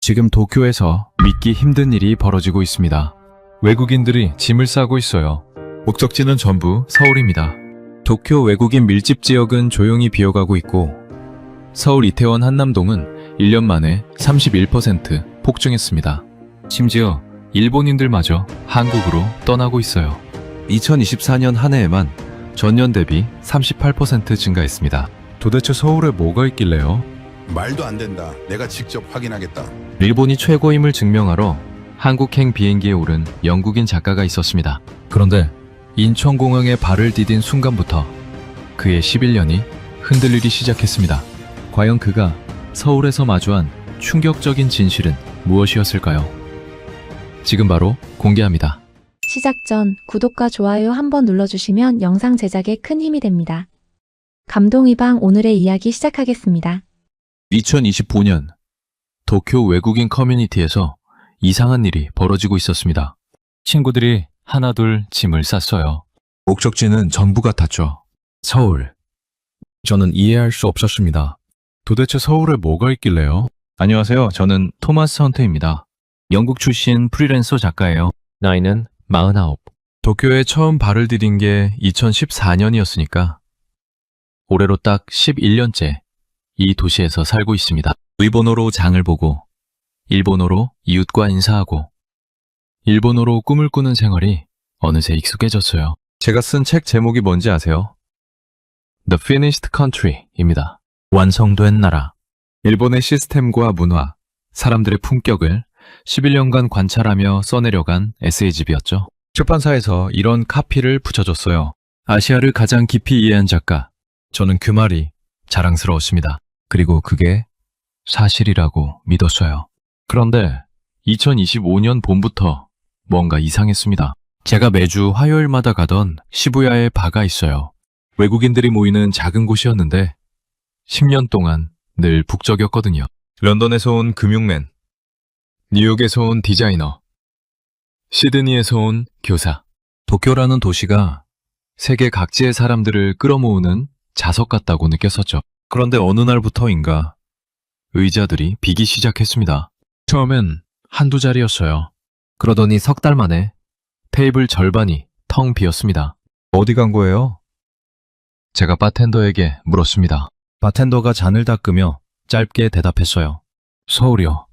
지금 도쿄에서 믿기 힘든 일이 벌어지고 있습니다. 외국인들이 짐을 싸고 있어요. 목적지는 전부 서울입니다. 도쿄 외국인 밀집 지역은 조용히 비어가고 있고 서울 이태원 한남동은 1년 만에 31% 폭증했습니다. 심지어 일본인들마저 한국으로 떠나고 있어요. 2024년 한 해에만 전년 대비 38% 증가했습니다. 도대체 서울에 뭐가 있길래요? 말도 안 된다. 내가 직접 확인하겠다. 일본이 최고임을 증명하러 한국행 비행기에 오른 영국인 작가가 있었습니다. 그런데 인천공항에 발을 디딘 순간부터 그의 11년이 흔들리기 시작했습니다. 과연 그가 서울에서 마주한 충격적인 진실은 무엇이었을까요? 지금 바로 공개합니다. 시작 전 구독과 좋아요 한번 눌러주시면 영상 제작에 큰 힘이 됩니다. 감동이방 오늘의 이야기 시작하겠습니다. 2025년 도쿄 외국인 커뮤니티에서 이상한 일이 벌어지고 있었습니다. 친구들이 하나둘 짐을 쌌어요. 목적지는 전부 같았죠. 서울. 저는 이해할 수 없었습니다. 도대체 서울에 뭐가 있길래요? 안녕하세요. 저는 토마스 헌트입니다. 영국 출신 프리랜서 작가예요. 나이는 49. 도쿄에 처음 발을 디딘 게 2014년이었으니까 올해로 딱 11년째 이 도시에서 살고 있습니다. 일본어로 장을 보고 일본어로 이웃과 인사하고 일본어로 꿈을 꾸는 생활이 어느새 익숙해졌어요. 제가 쓴 책 제목이 뭔지 아세요? The Finished Country입니다. 완성된 나라. 일본의 시스템과 문화, 사람들의 품격을 11년간 관찰하며 써내려간 에세이집이었죠. 출판사에서 이런 카피를 붙여줬어요. 아시아를 가장 깊이 이해한 작가. 저는 그 말이 자랑스러웠습니다. 그리고 그게 사실이라고 믿었어요. 그런데 2025년 봄부터 뭔가 이상했습니다. 제가 매주 화요일마다 가던 시부야에 바가 있어요. 외국인들이 모이는 작은 곳이었는데 10년 동안 늘 북적였거든요. 런던에서 온 금융맨, 뉴욕에서 온 디자이너, 시드니에서 온 교사. 도쿄라는 도시가 세계 각지의 사람들을 끌어모으는 자석 같다고 느꼈었죠. 그런데 어느 날부터인가 의자들이 비기 시작했습니다. 처음엔 한두 자리였어요. 그러더니 석 달 만에 테이블 절반이 텅 비었습니다. 어디 간 거예요? 제가 바텐더에게 물었습니다. 바텐더가 잔을 닦으며 짧게 대답했어요. 서울이요.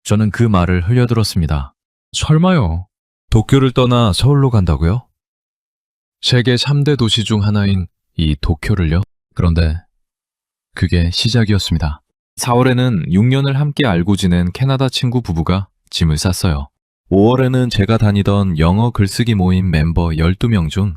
저는 그 말을 흘려들었습니다. 설마요. 도쿄를 떠나 서울로 간다고요? 세계 3대 도시 중 하나인 이 도쿄를요? 그런데 그게 시작이었습니다. 4월에는 6년을 함께 알고 지낸 캐나다 친구 부부가 짐을 쌌어요. 5월에는 제가 다니던 영어 글쓰기 모임 멤버 12명 중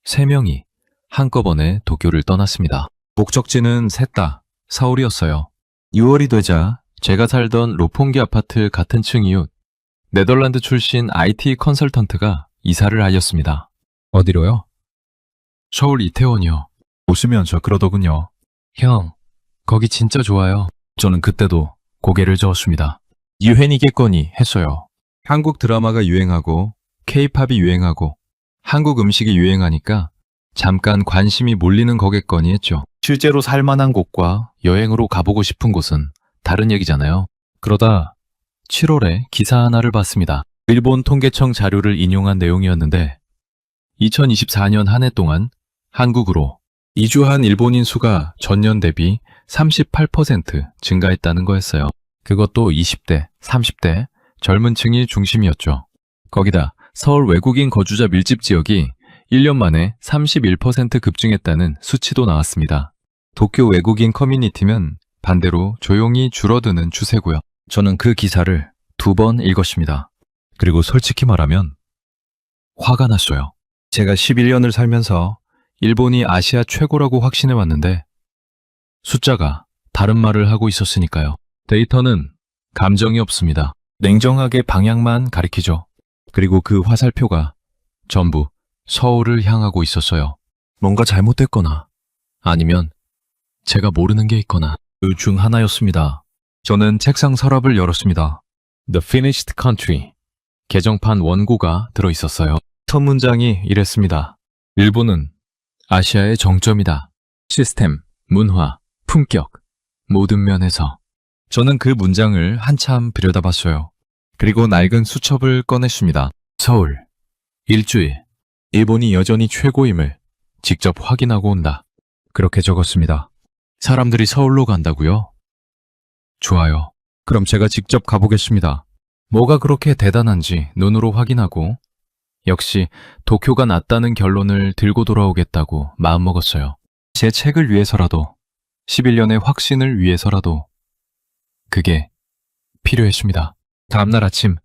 3명이 한꺼번에 도쿄를 떠났습니다. 목적지는 셋 다 서울이었어요. 6월이 되자 제가 살던 로폰기 아파트 같은 층 이웃 네덜란드 출신 IT 컨설턴트가 이사를 알렸습니다. 어디로요? 서울 이태원이요. 웃으면서 그러더군요. 형, 거기 진짜 좋아요. 저는 그때도 고개를 저었습니다. 유행이겠거니 했어요. 한국 드라마가 유행하고 K-팝이 유행하고 한국 음식이 유행하니까 잠깐 관심이 몰리는 거겠거니 했죠. 실제로 살만한 곳과 여행으로 가보고 싶은 곳은 다른 얘기잖아요. 그러다 7월에 기사 하나를 봤습니다. 일본 통계청 자료를 인용한 내용이었는데 2024년 한 해 동안 한국으로 이주한 일본인 수가 전년 대비 38% 증가했다는 거였어요. 그것도 20대, 30대 젊은 층이 중심이었죠. 거기다 서울 외국인 거주자 밀집 지역이 1년 만에 31% 급증했다는 수치도 나왔습니다. 도쿄 외국인 커뮤니티면 반대로 조용히 줄어드는 추세고요. 저는 그 기사를 2번 읽었습니다. 그리고 솔직히 말하면 화가 났어요. 제가 11년을 살면서 일본이 아시아 최고라고 확신해 왔는데 숫자가 다른 말을 하고 있었으니까요. 데이터는 감정이 없습니다. 냉정하게 방향만 가리키죠. 그리고 그 화살표가 전부 서울을 향하고 있었어요. 뭔가 잘못됐거나 아니면 제가 모르는 게 있거나 그 중 하나였습니다. 저는 책상 서랍을 열었습니다. The Finished Country 개정판 원고가 들어있었어요. 첫 문장이 이랬습니다. 일본은 아시아의 정점이다. 시스템, 문화, 품격, 모든 면에서. 저는 그 문장을 한참 들여다봤어요. 그리고 낡은 수첩을 꺼냈습니다. 서울. 일주일. 일본이 여전히 최고임을 직접 확인하고 온다. 그렇게 적었습니다. 사람들이 서울로 간다고요? 좋아요. 그럼 제가 직접 가보겠습니다. 뭐가 그렇게 대단한지 눈으로 확인하고 역시 도쿄가 낫다는 결론을 들고 돌아오겠다고 마음먹었어요. 제 책을 위해서라도 11년의 확신을 위해서라도 그게 필요했습니다. 다음날 아침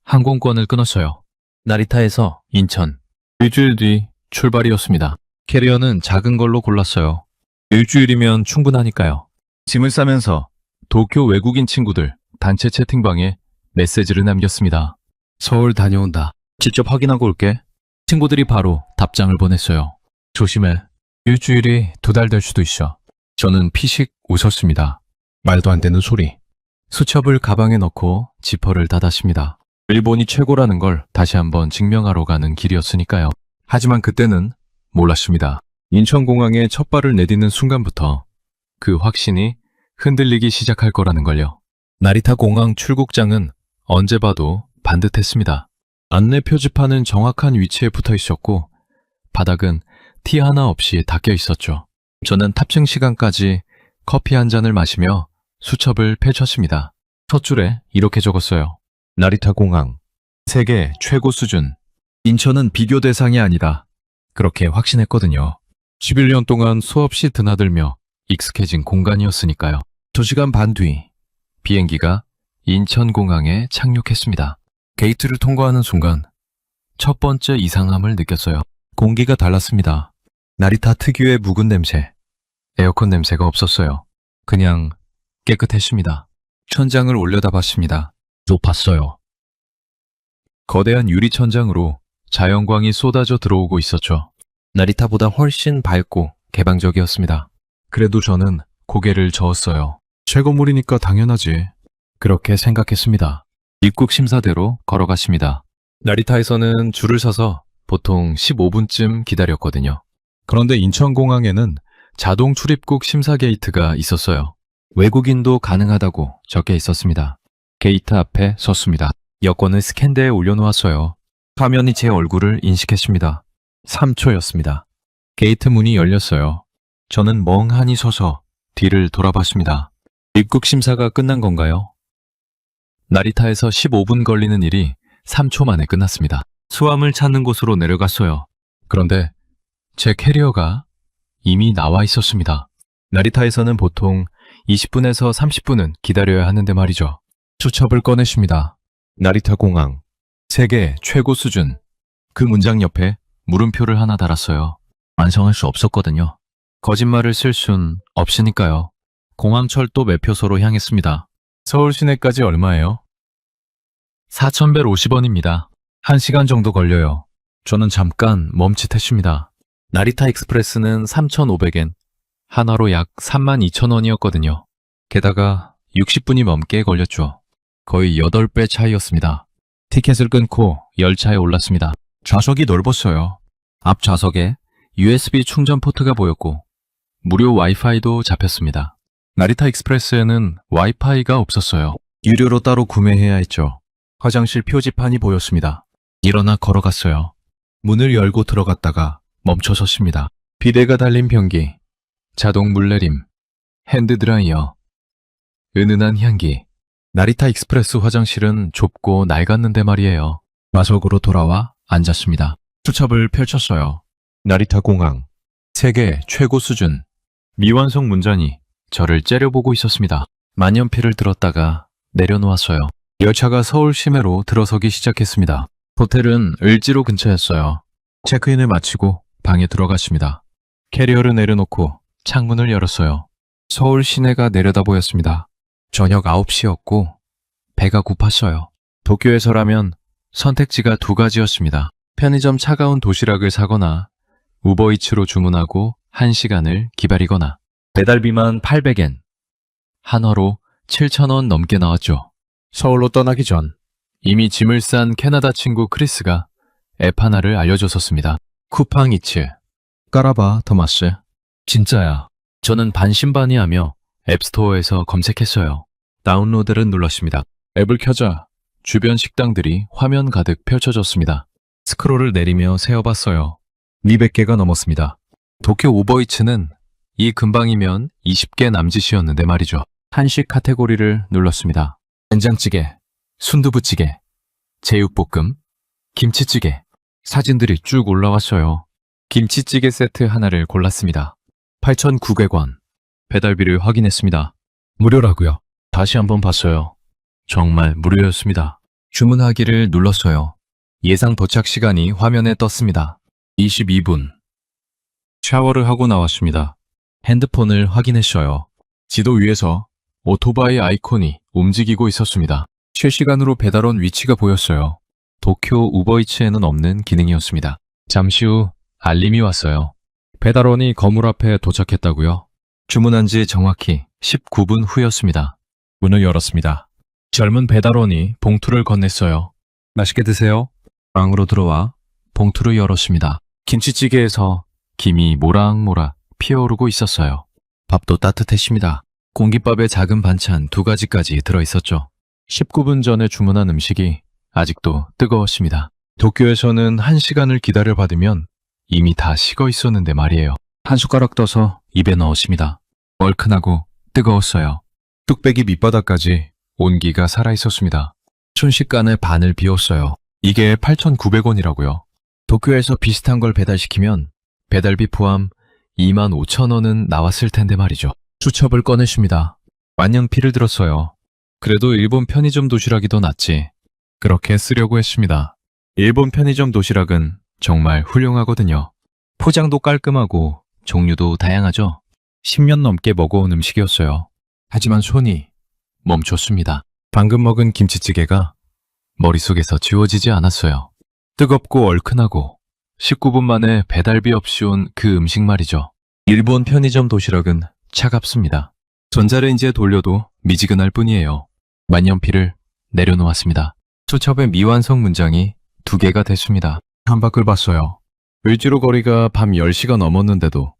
항공권을 끊었어요. 나리타에서 인천. 일주일 뒤 출발이었습니다. 캐리어는 작은 걸로 골랐어요. 일주일이면 충분하니까요. 짐을 싸면서 도쿄 외국인 친구들 단체 채팅방에 메시지를 남겼습니다. 서울 다녀온다. 직접 확인하고 올게. 친구들이 바로 답장을 보냈어요. 조심해. 일주일이 2달 될 수도 있어. 저는 피식 웃었습니다. 말도 안 되는 소리. 수첩을 가방에 넣고 지퍼를 닫았습니다. 일본이 최고라는 걸 다시 한번 증명하러 가는 길이었으니까요. 하지만 그때는 몰랐습니다. 인천공항에 첫 발을 내딛는 순간부터 그 확신이 흔들리기 시작할 거라는 걸요. 나리타 공항 출국장은 언제 봐도 반듯했습니다. 안내 표지판은 정확한 위치에 붙어 있었고 바닥은 티 하나 없이 닦여 있었죠. 저는 탑승 시간까지 커피 한 잔을 마시며 수첩을 펼쳤습니다. 첫 줄에 이렇게 적었어요. 나리타 공항. 세계 최고 수준. 인천은 비교 대상이 아니다. 그렇게 확신했거든요. 11년 동안 수없이 드나들며 익숙해진 공간이었으니까요. 2시간 반 뒤 비행기가 인천공항에 착륙했습니다. 게이트를 통과하는 순간 첫 번째 이상함을 느꼈어요. 공기가 달랐습니다. 나리타 특유의 묵은 냄새, 에어컨 냄새가 없었어요. 그냥 깨끗했습니다. 천장을 올려다봤습니다. 높았어요. 거대한 유리 천장으로 자연광이 쏟아져 들어오고 있었죠. 나리타보다 훨씬 밝고 개방적이었습니다. 그래도 저는 고개를 저었어요. 최고물이니까 당연하지. 그렇게 생각했습니다. 입국 심사대로 걸어갔습니다. 나리타에서는 줄을 서서 보통 15분쯤 기다렸거든요. 그런데 인천공항에는 자동 출입국 심사 게이트가 있었어요. 외국인도 가능하다고 적혀 있었습니다. 게이트 앞에 섰습니다. 여권을 스캔대에 올려놓았어요. 화면이 제 얼굴을 인식했습니다. 3초였습니다. 게이트 문이 열렸어요. 저는 멍하니 서서 뒤를 돌아봤습니다. 입국 심사가 끝난 건가요? 나리타에서 15분 걸리는 일이 3초 만에 끝났습니다. 수함을 찾는 곳으로 내려갔어요. 그런데 제 캐리어가 이미 나와 있었습니다. 나리타에서는 보통 20분에서 30분은 기다려야 하는데 말이죠. 수첩을 꺼냈습니다. 나리타 공항. 세계 최고 수준. 그 문장 옆에 물음표를 하나 달았어요. 완성할 수 없었거든요. 거짓말을 쓸 순 없으니까요. 공항철도 매표소로 향했습니다. 서울 시내까지 얼마예요? 4,150원입니다. 1시간 정도 걸려요. 저는 잠깐 멈칫했습니다. 나리타 익스프레스는 3,500엔, 한화로 약 32,000원이었거든요. 게다가 60분이 넘게 걸렸죠. 거의 8배 차이였습니다. 티켓을 끊고 열차에 올랐습니다. 좌석이 넓었어요. 앞 좌석에 USB 충전 포트가 보였고 무료 와이파이도 잡혔습니다. 나리타 익스프레스에는 와이파이가 없었어요. 유료로 따로 구매해야 했죠. 화장실 표지판이 보였습니다. 일어나 걸어갔어요. 문을 열고 들어갔다가 멈춰 섰습니다. 비데가 달린 변기, 자동 물내림, 핸드드라이어, 은은한 향기. 나리타 익스프레스 화장실은 좁고 낡았는데 말이에요. 좌석으로 돌아와 앉았습니다. 수첩을 펼쳤어요. 나리타 공항. 세계 최고 수준. 미완성 문장이 저를 째려보고 있었습니다. 만년필을 들었다가 내려놓았어요. 열차가 서울 시내로 들어서기 시작했습니다. 호텔은 을지로 근처였어요. 체크인을 마치고 방에 들어갔습니다. 캐리어를 내려놓고 창문을 열었어요. 서울 시내가 내려다 보였습니다. 저녁 9시였고 배가 고팠어요. 도쿄에서라면 선택지가 2가지였습니다. 편의점 차가운 도시락을 사거나 우버이츠로 주문하고 1시간을 기다리거나. 배달비만 800엔, 한화로 7,000원 넘게 나왔죠. 서울로 떠나기 전 이미 짐을 싼 캐나다 친구 크리스가 앱 하나를 알려줬었습니다. 쿠팡이츠. 깔아봐, 토마스. 진짜야. 저는 반신반의하며 앱스토어에서 검색했어요. 다운로드를 눌렀습니다. 앱을 켜자 주변 식당들이 화면 가득 펼쳐졌습니다. 스크롤을 내리며 세어봤어요. 200개가 넘었습니다. 도쿄 우버이츠는 이 근방이면 20개 남짓이었는데 말이죠. 한식 카테고리를 눌렀습니다. 된장찌개, 순두부찌개, 제육볶음, 김치찌개. 사진들이 쭉 올라왔어요. 김치찌개 세트 하나를 골랐습니다. 8,900원. 배달비를 확인했습니다. 무료라고요. 다시 한번 봤어요. 정말 무료였습니다. 주문하기를 눌렀어요. 예상 도착 시간이 화면에 떴습니다. 22분. 샤워를 하고 나왔습니다. 핸드폰을 확인했어요. 지도 위에서 오토바이 아이콘이 움직이고 있었습니다. 실시간으로 배달 온 위치가 보였어요. 도쿄 우버이츠에는 없는 기능이었습니다. 잠시 후 알림이 왔어요. 배달원이 건물 앞에 도착했다고요? 주문한 지 정확히 19분 후였습니다. 문을 열었습니다. 젊은 배달원이 봉투를 건넸어요. 맛있게 드세요. 방으로 들어와 봉투를 열었습니다. 김치찌개에서 김이 모락모락 피어오르고 있었어요. 밥도 따뜻했습니다. 공깃밥에 작은 반찬 2가지까지 들어있었죠. 19분 전에 주문한 음식이 아직도 뜨거웠습니다. 도쿄에서는 1시간을 기다려 받으면 이미 다 식어 있었는데 말이에요. 한 숟가락 떠서 입에 넣었습니다. 얼큰하고 뜨거웠어요. 뚝배기 밑바닥까지 온기가 살아있었습니다. 순식간에 반을 비웠어요. 이게 8,900원이라고요. 도쿄에서 비슷한 걸 배달시키면 배달비 포함 25,000원은 나왔을 텐데 말이죠. 수첩을 꺼냈습니다. 만년필을 들었어요. 그래도 일본 편의점 도시락이 더 낫지. 그렇게 쓰려고 했습니다. 일본 편의점 도시락은 정말 훌륭하거든요. 포장도 깔끔하고 종류도 다양하죠. 10년 넘게 먹어온 음식이었어요. 하지만 손이 멈췄습니다. 방금 먹은 김치찌개가 머릿속에서 지워지지 않았어요. 뜨겁고 얼큰하고 19분 만에 배달비 없이 온 그 음식 말이죠. 일본 편의점 도시락은 차갑습니다. 전자레인지에 돌려도 미지근할 뿐이에요. 만년필을 내려놓았습니다. 수첩의 미완성 문장이 2개가 됐습니다. 창밖을 봤어요. 을지로 거리가 밤 10시가 넘었는데도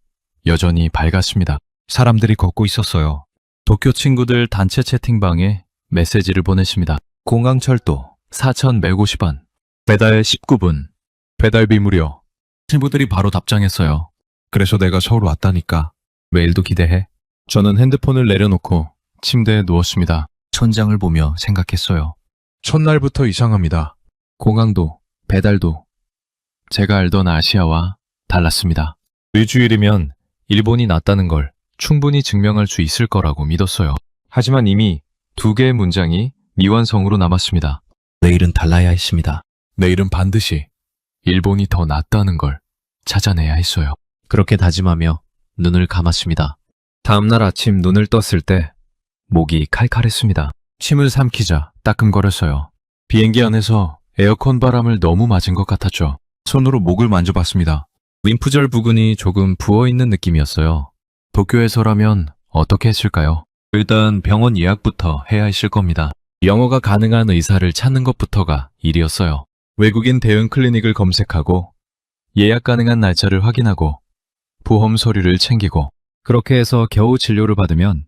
여전히 밝았습니다. 사람들이 걷고 있었어요. 도쿄 친구들 단체 채팅방에 메시지를 보냈습니다. 공항철도 4,150원. 배달 19분. 배달비 무료. 친구들이 바로 답장했어요. 그래서 내가 서울 왔다니까. 메일도 기대해. 저는 핸드폰을 내려놓고 침대에 누웠습니다. 천장을 보며 생각했어요. 첫날부터 이상합니다. 공항도 배달도 제가 알던 아시아와 달랐습니다. 일주일이면 일본이 낫다는 걸 충분히 증명할 수 있을 거라고 믿었어요. 하지만 이미 2개의 문장이 미완성으로 남았습니다. 내일은 달라야 했습니다. 내일은 반드시 일본이 더 낫다는 걸 찾아내야 했어요. 그렇게 다짐하며 눈을 감았습니다. 다음날 아침 눈을 떴을 때 목이 칼칼했습니다. 침을 삼키자 따끔거렸어요. 비행기 안에서 에어컨 바람을 너무 맞은 것 같았죠. 손으로 목을 만져봤습니다. 림프절 부근이 조금 부어있는 느낌이었어요. 도쿄에서라면 어떻게 했을까요? 일단 병원 예약부터 해야 했을 겁니다. 영어가 가능한 의사를 찾는 것부터가 일이었어요. 외국인 대응 클리닉을 검색하고 예약 가능한 날짜를 확인하고 보험 서류를 챙기고 그렇게 해서 겨우 진료를 받으면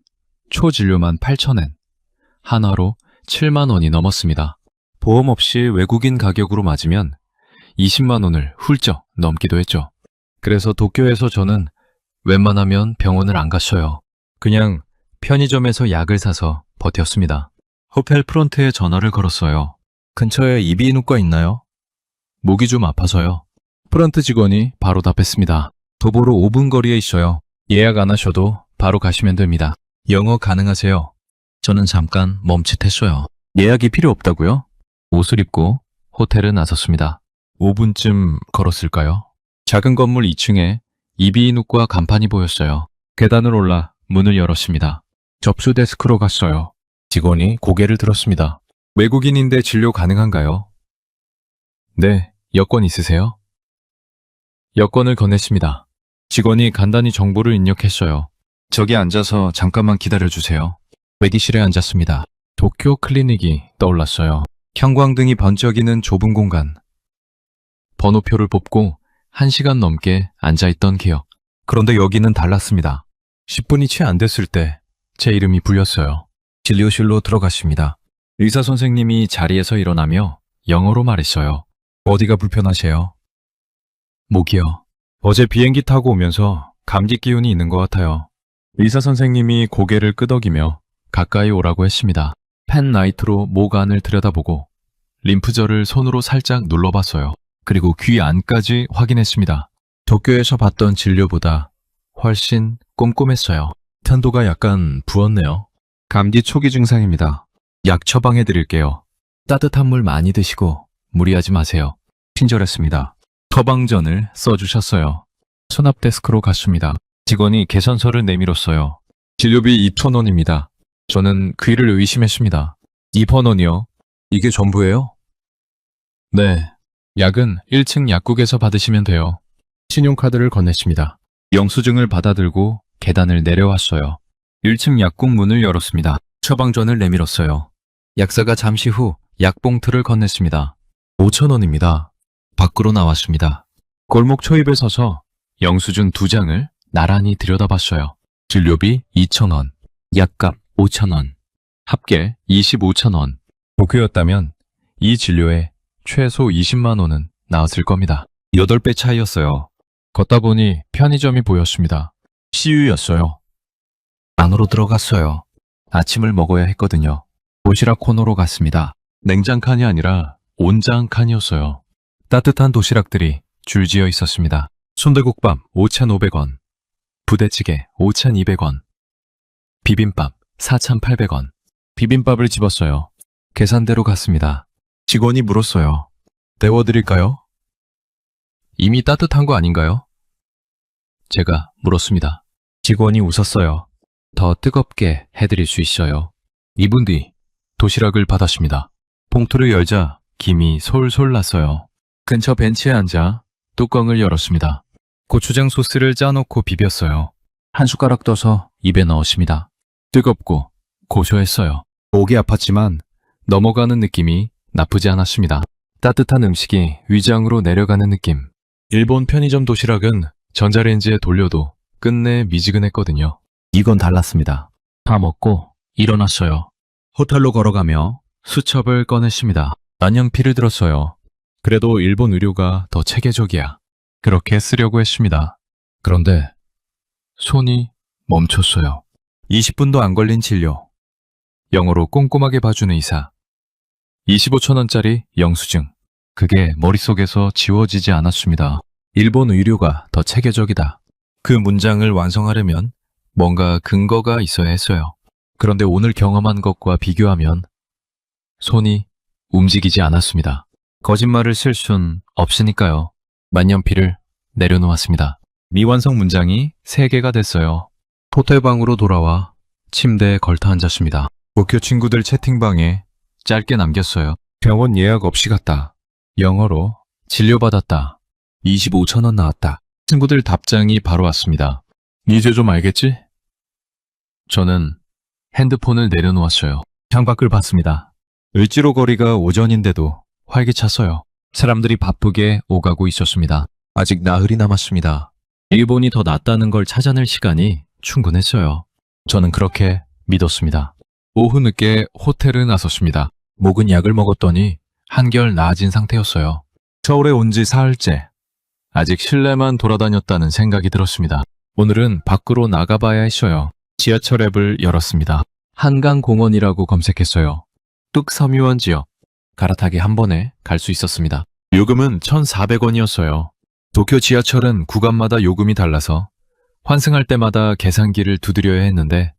초진료만 8,000엔, 한화로 7만 원이 넘었습니다. 보험 없이 외국인 가격으로 맞으면 20만 원을 훌쩍 넘기도 했죠. 그래서 도쿄에서 저는 웬만하면 병원을 안 갔어요. 그냥 편의점에서 약을 사서 버텼습니다. 호텔 프론트에 전화를 걸었어요. 근처에 이비인후과 있나요? 목이 좀 아파서요. 프런트 직원이 바로 답했습니다. 도보로 5분 거리에 있어요. 예약 안 하셔도 바로 가시면 됩니다. 영어 가능하세요? 저는 잠깐 멈칫했어요. 예약이 필요 없다고요? 옷을 입고 호텔에 나섰습니다. 5분쯤 걸었을까요? 작은 건물 2층에 이비인후과 간판이 보였어요. 계단을 올라 문을 열었습니다. 접수 데스크로 갔어요. 직원이 고개를 들었습니다. 외국인인데 진료 가능한가요? 네, 여권 있으세요? 여권을 건넸습니다. 직원이 간단히 정보를 입력했어요. 저기 앉아서 잠깐만 기다려주세요. 외기실에 앉았습니다. 도쿄 클리닉이 떠올랐어요. 형광등이 번쩍이는 좁은 공간. 번호표를 뽑고 1시간 넘게 앉아있던 기억. 그런데 여기는 달랐습니다. 10분이 채 안 됐을 때 제 이름이 불렸어요. 진료실로 들어갔습니다. 의사 선생님이 자리에서 일어나며 영어로 말했어요. 어디가 불편하세요? 목이요. 어제 비행기 타고 오면서 감기 기운이 있는 것 같아요. 의사 선생님이 고개를 끄덕이며 가까이 오라고 했습니다. 펜 라이트로 목 안을 들여다보고 림프절을 손으로 살짝 눌러봤어요. 그리고 귀 안까지 확인했습니다. 도쿄에서 받던 진료보다 훨씬 꼼꼼했어요. 탄도가 약간 부었네요. 감기 초기 증상입니다. 약 처방해 드릴게요. 따뜻한 물 많이 드시고 무리하지 마세요. 친절했습니다. 처방전을 써주셨어요. 수납 데스크로 갔습니다. 직원이 계산서를 내밀었어요. 진료비 2,000원입니다. 저는 귀를 의심했습니다. 2,000원이요? 이게 전부예요? 네. 약은 1층 약국에서 받으시면 돼요. 신용카드를 건넸습니다. 영수증을 받아들고 계단을 내려왔어요. 1층 약국 문을 열었습니다. 처방전을 내밀었어요. 약사가 잠시 후 약봉투를 건넸습니다. 5,000원입니다. 밖으로 나왔습니다. 골목 초입에 서서 영수증 2장을 나란히 들여다봤어요. 진료비 2,000원, 약값 5,000원, 합계 25,000원. 도쿄였다면 이 진료에 최소 20만 원은 나왔을 겁니다. 8배 차이였어요. 걷다 보니 편의점이 보였습니다. CU였어요. 안으로 들어갔어요. 아침을 먹어야 했거든요. 도시락 코너로 갔습니다. 냉장 칸이 아니라 온장 칸이었어요. 따뜻한 도시락들이 줄지어 있었습니다. 순대국밥 5,500원, 부대찌개 5,200원, 비빔밥 4,800원. 비빔밥을 집었어요. 계산대로 갔습니다. 직원이 물었어요. 데워드릴까요? 이미 따뜻한 거 아닌가요? 제가 물었습니다. 직원이 웃었어요. 더 뜨겁게 해드릴 수 있어요. 2분 뒤 도시락을 받았습니다. 봉투를 열자 김이 솔솔 났어요. 근처 벤치에 앉아 뚜껑을 열었습니다. 고추장 소스를 짜놓고 비볐어요. 한 숟가락 떠서 입에 넣었습니다. 뜨겁고 고소했어요. 목이 아팠지만 넘어가는 느낌이 나쁘지 않았습니다. 따뜻한 음식이 위장으로 내려가는 느낌. 일본 편의점 도시락은 전자레인지에 돌려도 끝내 미지근했거든요. 이건 달랐습니다. 다 먹고 일어났어요. 호텔로 걸어가며 수첩을 꺼냈습니다. 난연피를 들었어요. 그래도 일본 의료가 더 체계적이야. 그렇게 쓰려고 했습니다. 그런데 손이 멈췄어요. 20분도 안 걸린 진료. 영어로 꼼꼼하게 봐주는 의사. 25,000원짜리 영수증. 그게 머릿속에서 지워지지 않았습니다. 일본 의료가 더 체계적이다. 그 문장을 완성하려면 뭔가 근거가 있어야 했어요. 그런데 오늘 경험한 것과 비교하면 손이 움직이지 않았습니다. 거짓말을 쓸 순 없으니까요. 만년필을 내려놓았습니다. 미완성 문장이 3개가 됐어요. 호텔방으로 돌아와 침대에 걸터 앉았습니다. 도쿄 친구들 채팅방에 짧게 남겼어요. 병원 예약 없이 갔다. 영어로 진료받았다. 25,000원 나왔다. 친구들 답장이 바로 왔습니다. 이제 좀 알겠지? 저는 핸드폰을 내려놓았어요. 창밖을 봤습니다. 을지로 거리가 오전인데도 활기찼어요. 사람들이 바쁘게 오가고 있었습니다. 아직 나흘이 남았습니다. 일본이 더 낫다는 걸 찾아낼 시간이 충분했어요. 저는 그렇게 믿었습니다. 오후 늦게 호텔을 나섰습니다. 목은 약을 먹었더니 한결 나아진 상태였어요. 서울에 온 지 사흘째. 아직 실내만 돌아다녔다는 생각이 들었습니다. 오늘은 밖으로 나가봐야 했어요. 지하철 앱을 열었습니다. 한강공원이라고 검색했어요. 뚝섬유원 지역. 갈아타기 한 번에 갈 수 있었습니다. 요금은 1,400원이었어요. 도쿄 지하철은 구간마다 요금이 달라서 환승할 때마다 계산기를 두드려야 했는데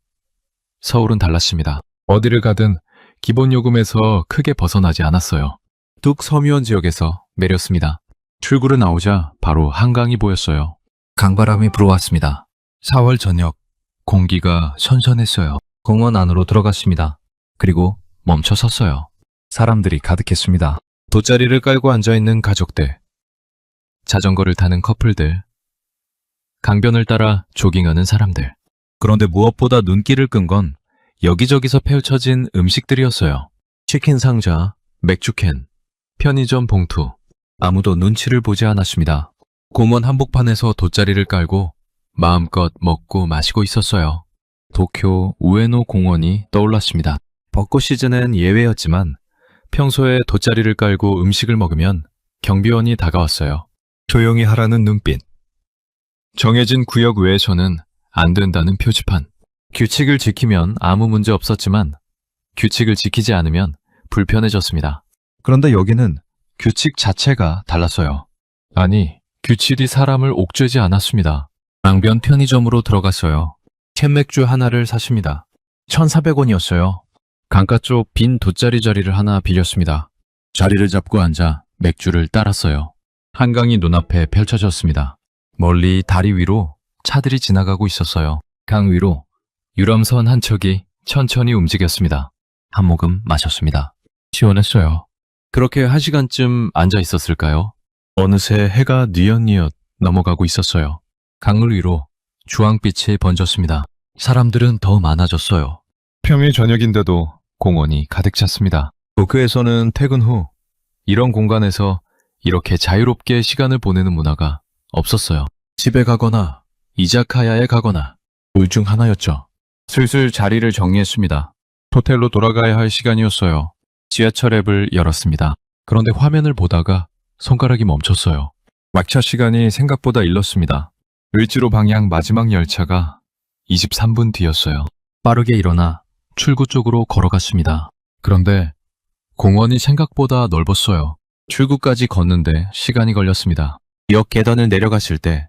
서울은 달랐습니다. 어디를 가든 기본 요금에서 크게 벗어나지 않았어요. 뚝섬유원 지역에서 내렸습니다. 출구를 나오자 바로 한강이 보였어요. 강바람이 불어왔습니다. 4월 저녁, 공기가 선선했어요. 공원 안으로 들어갔습니다. 그리고 멈춰 섰어요. 사람들이 가득했습니다. 돗자리를 깔고 앉아있는 가족들, 자전거를 타는 커플들, 강변을 따라 조깅하는 사람들. 그런데 무엇보다 눈길을 끈 건 여기저기서 펼쳐진 음식들이었어요. 치킨 상자, 맥주캔, 편의점 봉투. 아무도 눈치를 보지 않았습니다. 공원 한복판에서 돗자리를 깔고 마음껏 먹고 마시고 있었어요. 도쿄 우에노 공원이 떠올랐습니다. 벚꽃 시즌은 예외였지만 평소에 돗자리를 깔고 음식을 먹으면 경비원이 다가왔어요. 조용히 하라는 눈빛. 정해진 구역 외에서는 안 된다는 표지판. 규칙을 지키면 아무 문제 없었지만 규칙을 지키지 않으면 불편해졌습니다. 그런데 여기는 규칙 자체가 달랐어요. 아니, 규칙이 사람을 옥죄지 않았습니다. 강변 편의점으로 들어갔어요. 캔맥주 하나를 샀습니다. 1,400원이었어요. 강가 쪽 빈 돗자리 자리를 하나 빌렸습니다. 자리를 잡고 앉아 맥주를 따랐어요. 한강이 눈앞에 펼쳐졌습니다. 멀리 다리 위로 차들이 지나가고 있었어요. 강 위로 유람선 한 척이 천천히 움직였습니다. 한 모금 마셨습니다. 시원했어요. 그렇게 1시간쯤 앉아 있었을까요? 어느새 해가 뉘엿뉘엿 넘어가고 있었어요. 강물 위로 주황빛이 번졌습니다. 사람들은 더 많아졌어요. 평일 저녁인데도 공원이 가득 찼습니다. 도쿄에서는 퇴근 후 이런 공간에서 이렇게 자유롭게 시간을 보내는 문화가 없었어요. 집에 가거나 이자카야에 가거나 둘 중 하나였죠. 슬슬 자리를 정리했습니다. 호텔로 돌아가야 할 시간이었어요. 지하철 앱을 열었습니다. 그런데 화면을 보다가 손가락이 멈췄어요. 막차 시간이 생각보다 일렀습니다. 을지로 방향 마지막 열차가 23분 뒤였어요. 빠르게 일어나 출구 쪽으로 걸어갔습니다. 그런데 공원이 생각보다 넓었어요. 출구까지 걷는데 시간이 걸렸습니다. 역 계단을 내려갔을 때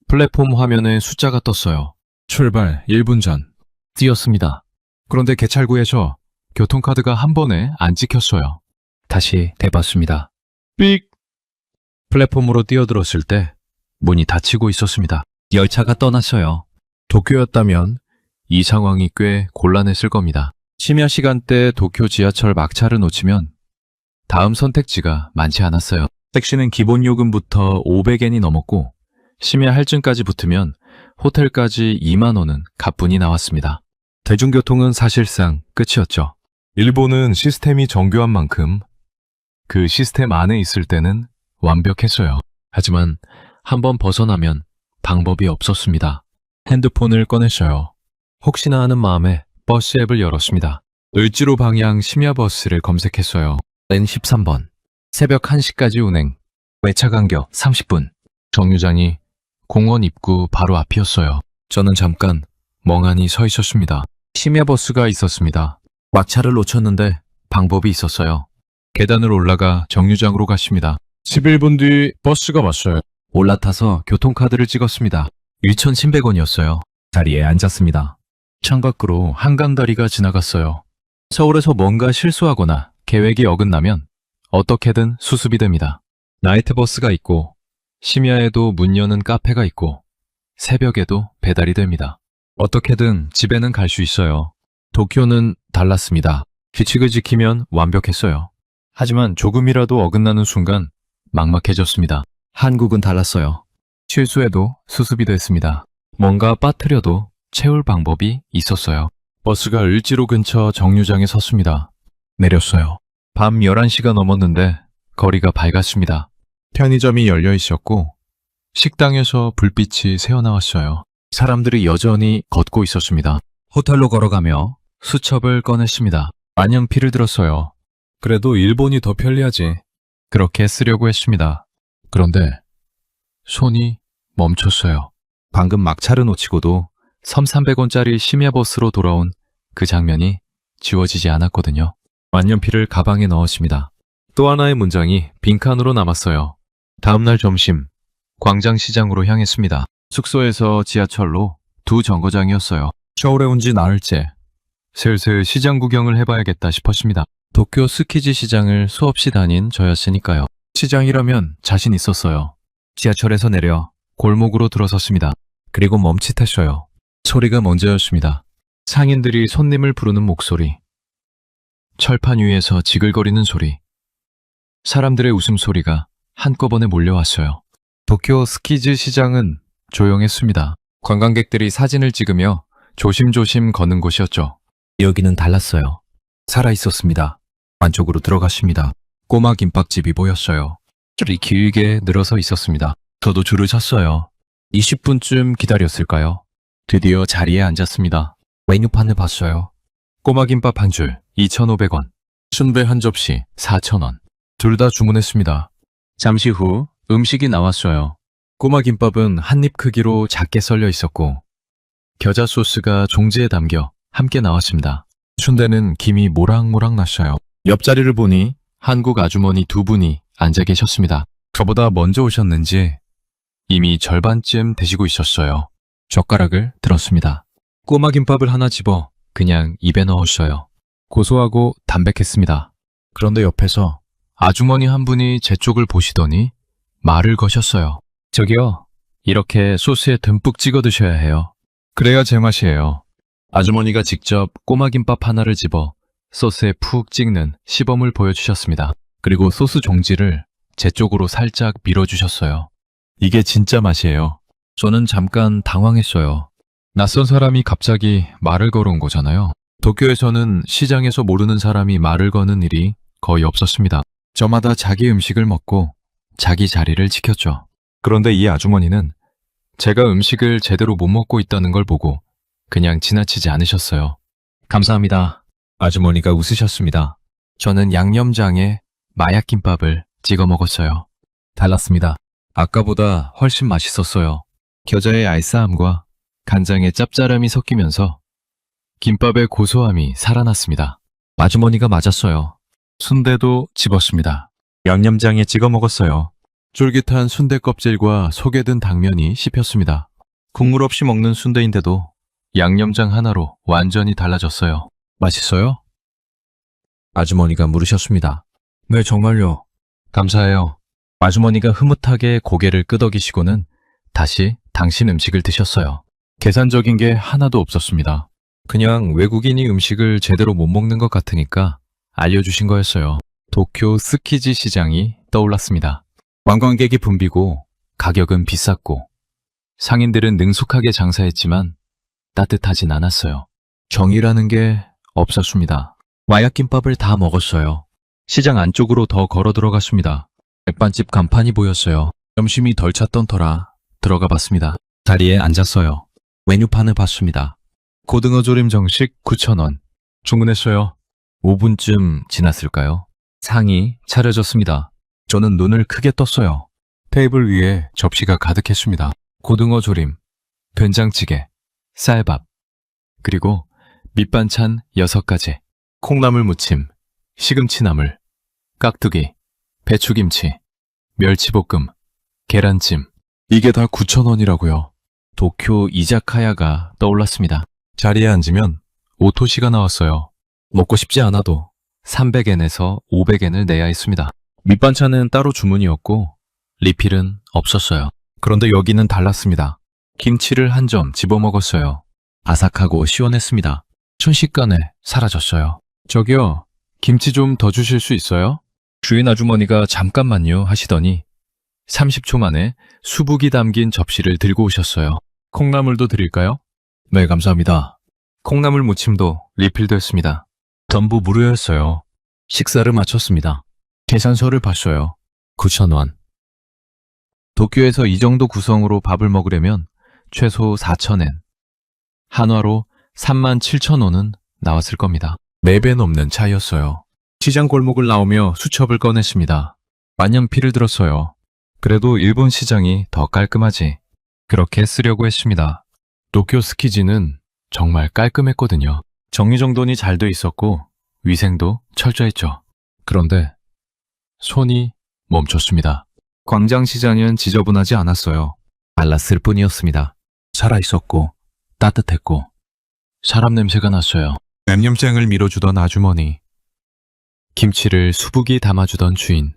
플랫폼 화면에 숫자가 떴어요. 출발 1분 전. 뛰었습니다. 그런데 개찰구에서 교통카드가 한 번에 안 찍혔어요. 다시 대봤습니다. 삑! 플랫폼으로 뛰어들었을 때 문이 닫히고 있었습니다. 열차가 떠났어요. 도쿄였다면 이 상황이 꽤 곤란했을 겁니다. 심야 시간대 도쿄 지하철 막차를 놓치면 다음 선택지가 많지 않았어요. 택시는 기본 요금부터 500엔이 넘었고 심야 할증까지 붙으면 호텔까지 2만 원은 가뿐히 나왔습니다. 대중교통은 사실상 끝이었죠. 일본은 시스템이 정교한 만큼 그 시스템 안에 있을 때는 완벽했어요. 하지만 한번 벗어나면 방법이 없었습니다. 핸드폰을 꺼냈어요. 혹시나 하는 마음에 버스 앱을 열었습니다. 을지로 방향 심야버스를 검색했어요. N13번. 새벽 1시까지 운행. 외차 간격 30분. 정류장이 공원 입구 바로 앞이었어요. 저는 잠깐 멍하니 서 있었습니다. 심야버스가 있었습니다. 막차를 놓쳤는데 방법이 있었어요. 계단을 올라가 정류장으로 갔습니다. 11분 뒤 버스가 왔어요. 올라타서 교통카드를 찍었습니다. 1,100원이었어요. 자리에 앉았습니다. 창밖으로 한강다리가 지나갔어요. 서울에서 뭔가 실수하거나 계획이 어긋나면 어떻게든 수습이 됩니다. 나이트버스가 있고 심야에도 문 여는 카페가 있고 새벽에도 배달이 됩니다. 어떻게든 집에는 갈 수 있어요. 도쿄는 달랐습니다. 규칙을 지키면 완벽했어요. 하지만 조금이라도 어긋나는 순간 막막해졌습니다. 한국은 달랐어요. 실수해도 수습이 됐습니다. 뭔가 빠뜨려도 채울 방법이 있었어요. 버스가 을지로 근처 정류장에 섰습니다. 내렸어요. 밤 11시가 넘었는데 거리가 밝았습니다. 편의점이 열려 있었고 식당에서 불빛이 새어나왔어요. 사람들이 여전히 걷고 있었습니다. 호텔로 걸어가며 수첩을 꺼냈습니다. 만년필을 들었어요. 그래도 일본이 더 편리하지. 그렇게 쓰려고 했습니다. 그런데 손이 멈췄어요. 방금 막차를 놓치고도 1,300원짜리 심야버스로 돌아온 그 장면이 지워지지 않았거든요. 만년필을 가방에 넣었습니다. 또 하나의 문장이 빈칸으로 남았어요. 다음날 점심, 광장시장으로 향했습니다. 숙소에서 지하철로 2정거장이었어요. 서울에 온 지 나흘째. 슬슬 시장 구경을 해봐야겠다 싶었습니다. 도쿄 스키지 시장을 수없이 다닌 저였으니까요. 시장이라면 자신 있었어요. 지하철에서 내려 골목으로 들어섰습니다. 그리고 멈칫했어요. 소리가 먼저였습니다. 상인들이 손님을 부르는 목소리. 철판 위에서 지글거리는 소리. 사람들의 웃음소리가 한꺼번에 몰려왔어요. 도쿄 스키즈 시장은 조용했습니다. 관광객들이 사진을 찍으며 조심조심 걷는 곳이었죠. 여기는 달랐어요. 살아있었습니다. 안쪽으로 들어갔습니다. 꼬마 김밥집이 보였어요. 줄이 길게 늘어서 있었습니다. 저도 줄을 섰어요. 20분쯤 기다렸을까요? 드디어 자리에 앉았습니다. 메뉴판을 봤어요. 꼬마김밥 한 줄 2,500원, 순대 한 접시 4,000원. 둘 다 주문했습니다. 잠시 후 음식이 나왔어요. 꼬마김밥은 한 입 크기로 작게 썰려 있었고 겨자 소스가 종지에 담겨 함께 나왔습니다. 순대는 김이 모락모락 났어요. 옆자리를 보니 한국 아주머니 두 분이 앉아 계셨습니다. 저보다 먼저 오셨는지 이미 절반쯤 드시고 있었어요. 젓가락을 들었습니다. 꼬마김밥을 하나 집어 그냥 입에 넣었어요. 고소하고 담백했습니다. 그런데 옆에서 아주머니 한 분이 제 쪽을 보시더니 말을 거셨어요. 저기요, 이렇게 소스에 듬뿍 찍어 드셔야 해요. 그래야 제맛이에요. 아주머니가 직접 꼬마김밥 하나를 집어 소스에 푹 찍는 시범을 보여주셨습니다. 그리고 소스 종지를 제 쪽으로 살짝 밀어주셨어요. 이게 진짜 맛이에요. 저는 잠깐 당황했어요. 낯선 사람이 갑자기 말을 걸어온 거잖아요. 도쿄에서는 시장에서 모르는 사람이 말을 거는 일이 거의 없었습니다. 저마다 자기 음식을 먹고 자기 자리를 지켰죠. 그런데 이 아주머니는 제가 음식을 제대로 못 먹고 있다는 걸 보고 그냥 지나치지 않으셨어요. 감사합니다. 아주머니가 웃으셨습니다. 저는 양념장에 마약김밥을 찍어 먹었어요. 달랐습니다. 아까보다 훨씬 맛있었어요. 겨자의 알싸함과 간장의 짭짤함이 섞이면서 김밥의 고소함이 살아났습니다. 아주머니가 맞았어요. 순대도 집었습니다. 양념장에 찍어 먹었어요. 쫄깃한 순대 껍질과 속에 든 당면이 씹혔습니다. 국물 없이 먹는 순대인데도 양념장 하나로 완전히 달라졌어요. 맛있어요? 아주머니가 물으셨습니다. 네, 정말요. 감사해요. 아주머니가 흐뭇하게 고개를 끄덕이시고는 다시 당신 음식을 드셨어요. 계산적인 게 하나도 없었습니다. 그냥 외국인이 음식을 제대로 못 먹는 것 같으니까 알려주신 거였어요. 도쿄 스키지 시장이 떠올랐습니다. 관광객이 붐비고 가격은 비쌌고 상인들은 능숙하게 장사했지만 따뜻하진 않았어요. 정이라는 게 없었습니다. 마약김밥을 다 먹었어요. 시장 안쪽으로 더 걸어 들어갔습니다. 백반집 간판이 보였어요. 점심이 덜 찼던 터라 들어가 봤습니다. 자리에 앉았어요. 메뉴판을 봤습니다. 고등어 조림 정식 9,000원. 주문했어요. 5분쯤 지났을까요? 상이 차려졌습니다. 저는 눈을 크게 떴어요. 테이블 위에 접시가 가득했습니다. 고등어 조림, 된장찌개, 쌀밥, 그리고 밑반찬 6가지, 콩나물 무침, 시금치나물, 깍두기, 배추김치, 멸치볶음, 계란찜. 이게 다 9,000원이라고요. 도쿄 이자카야가 떠올랐습니다. 자리에 앉으면 오토시가 나왔어요. 먹고 싶지 않아도 300엔에서 500엔을 내야 했습니다. 밑반찬은 따로 주문이었고 리필은 없었어요. 그런데 여기는 달랐습니다. 김치를 한 점 집어 먹었어요. 아삭하고 시원했습니다. 순식간에 사라졌어요. 저기요, 김치 좀 더 주실 수 있어요? 주인 아주머니가 잠깐만요 하시더니 30초 만에 수북이 담긴 접시를 들고 오셨어요. 콩나물도 드릴까요? 네, 감사합니다. 콩나물 무침도 리필됐습니다. 전부 무료였어요. 식사를 마쳤습니다. 계산서를 봤어요. 9,000원. 도쿄에서 이 정도 구성으로 밥을 먹으려면 최소 4,000엔, 한화로 37,000원은 나왔을 겁니다. 4배 넘는 차이였어요. 시장 골목을 나오며 수첩을 꺼냈습니다. 만년필을 들었어요. 그래도 일본 시장이 더 깔끔하지. 그렇게 쓰려고 했습니다. 도쿄 스키지는 정말 깔끔했거든요. 정리정돈이 잘 돼 있었고 위생도 철저했죠. 그런데 손이 멈췄습니다. 광장시장은 지저분하지 않았어요. 말랐을 뿐이었습니다. 살아있었고 따뜻했고 사람 냄새가 났어요. 양념장을 밀어주던 아주머니, 김치를 수북이 담아주던 주인,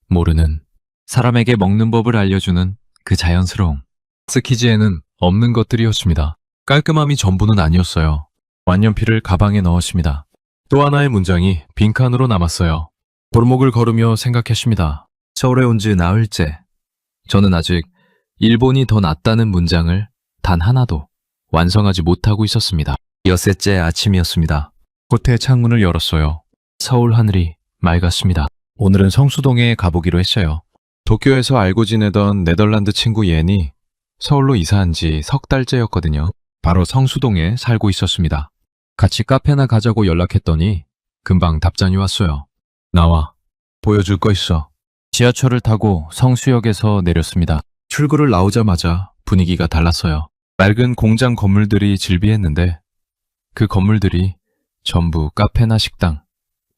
모르는 사람에게 먹는 법을 알려주는 그 자연스러움. 스키지에는 없는 것들이었습니다. 깔끔함이 전부는 아니었어요. 만년필을 가방에 넣었습니다. 또 하나의 문장이 빈칸으로 남았어요. 골목을 걸으며 생각했습니다. 서울에 온 지 나흘째. 저는 아직 일본이 더 낫다는 문장을 단 하나도 완성하지 못하고 있었습니다. 엿새째 아침이었습니다. 호텔 창문을 열었어요. 서울 하늘이 맑았습니다. 오늘은 성수동에 가보기로 했어요. 도쿄에서 알고 지내던 네덜란드 친구 옌이 서울로 이사한 지 석 달째였거든요. 바로 성수동에 살고 있었습니다. 같이 카페나 가자고 연락했더니 금방 답장이 왔어요. 나와. 보여줄 거 있어. 지하철을 타고 성수역에서 내렸습니다. 출구를 나오자마자 분위기가 달랐어요. 낡은 공장 건물들이 질비했는데 그 건물들이 전부 카페나 식당,